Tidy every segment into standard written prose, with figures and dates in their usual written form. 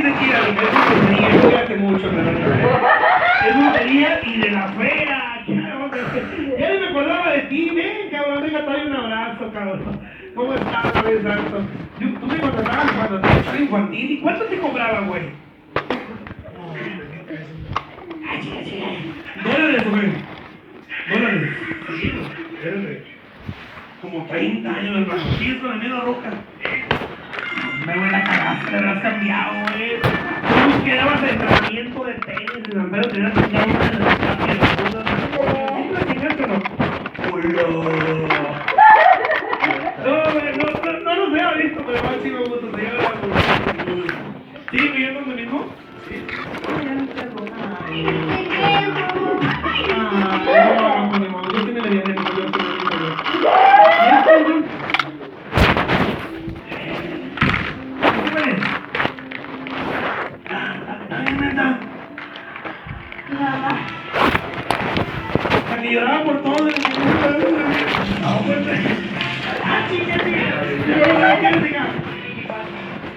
tienes que ir a lo que es brujería, cuídate mucho, la verdad. Es brujería y de la fea. Ya ni me acordaba de ti, ven, cabrón, venga, trae un abrazo, cabrón. ¿Cómo estás, güey, santo? Tú me contratabas cuando te estaba infantil, ¿y cuánto te cobraba, güey? Dólares, güey. Dólares. Sí, espérate. Como 30 años, hermano. Sí, es con la misma roca. Me voy a la cagaste, le habrás cambiado, güey. Tú quedabas de entrenamiento de tenis, de San Pedro, tenías que quedar una de las tapias, de cosas. ¿Sí la chingaste o no? ¡Culo! No lo sé, visto, pero igual sí me gusta, señora. ¿Sigue viviendo donde mismo? Sí. Ya no quiero nada. No, yo sí me le viene, pero yo la que lloraba por todo el mundo. No, pues. Chica.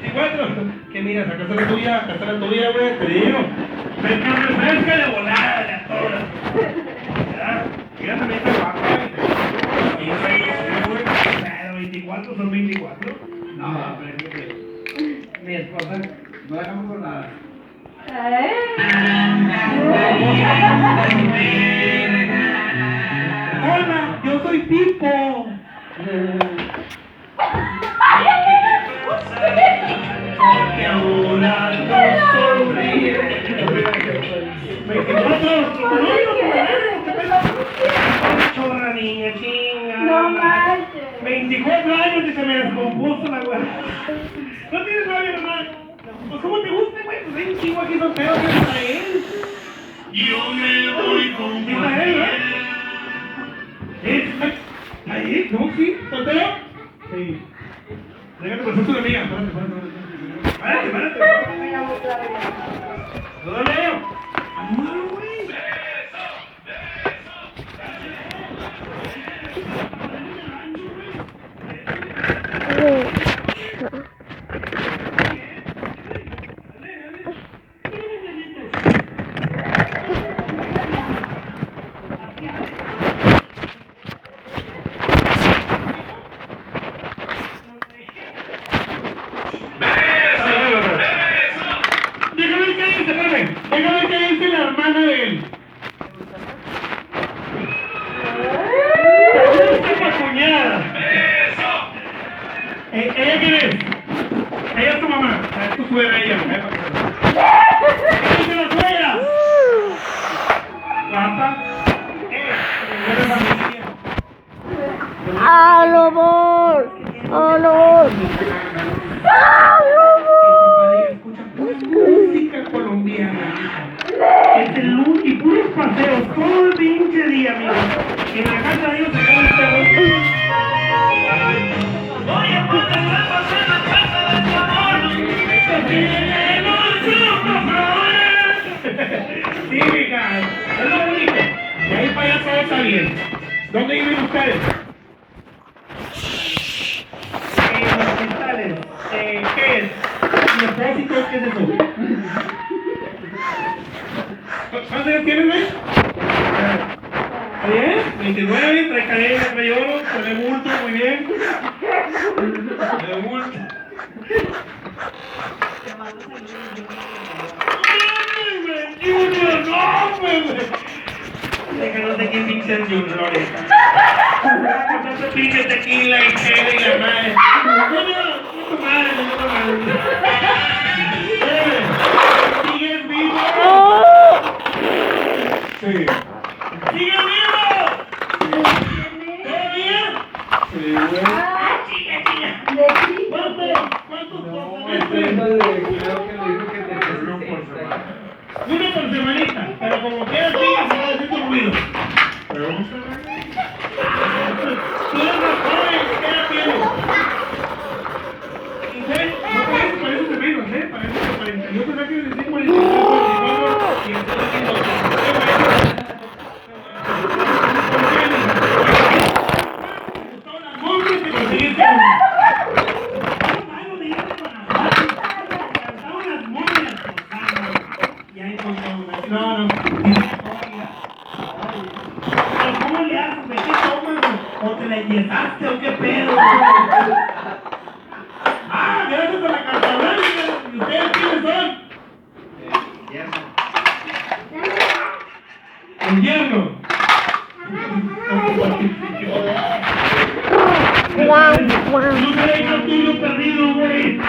24. Que mira, sacaste la tuya, güey, te digo. Me refresca de volada, de a todas. Mira, también está guapa. Y yo soy 24, son 24. No, pero es que mi esposa no dejamos por nada. Hola, yo soy Pipo. Porque ahora no sonríe. 24, chorra niña, chinga. No manches. 24 años y se me descompuso la güey. ¿No tienes novio, hermano? Pues ¿cómo te gusta, güey? Pues hay un chingo aquí soltero que es para él. Yo me voy con él, ¿eh? ¿Ahí? ¿No? ¿Sí? ¿Soltero? Sí. Déjate, por suerte, una amiga. Párate. ¿No lo leo? ¡Amaro, güey! Déjame que dice la hermana de él. ¡Esa cuñada! ¿Ella quién es? Ella es tu mamá. Es tu suegra, ella. ¿Quién es la suegra? ¿Guapa? ¿Eres familia? ¡Ah, lobo! ¡Ah, lobo! Escucha pura música colombiana. Es el look y puros paseos todo el pinche día, amigo. En la casa de ellos se come el perro. Voy a poner la paz en la casa de tu amor. Sí, mija, es lo único. De ahí para allá todo está bien. ¿Dónde viven ustedes? En los cristales. ¿Qué es? ¿Depósito? ¿Qué es eso? ¿Cuántos años tienes, güey? ¿Está bien? 29, trae cadena, trae oro, trae bulto, muy bien. Trae bulto. Junior, no, güey. No sé quién pinche el Junior ahorita. Tanto pinche tequila y chela y la madre. Junior, tu madre, tu madre. ¿Sigues vivo? Sí. ¡Sigue vivo! ¿Todo bien? Sí, güey. Chica. ¿Cuántos por semana? Creo que le dijo que te prestó por semana. Uno por semanita, pero como quieras, sí, se va haciendo ruido. Pero vamos a ver. Tú eres más joven, ¿qué edad tienes? No parece menos, parece 40. Yo pensaba que iba a decir 45, 44 y estoy diciendo 40. Te conseguiste uno. ¿O te la enyesaste o qué pedo? Ah, gracias a la carta blanca. ¿Y ustedes quiénes son? El yerno. Guau, guau. No te dejes tuyo perdido, güey.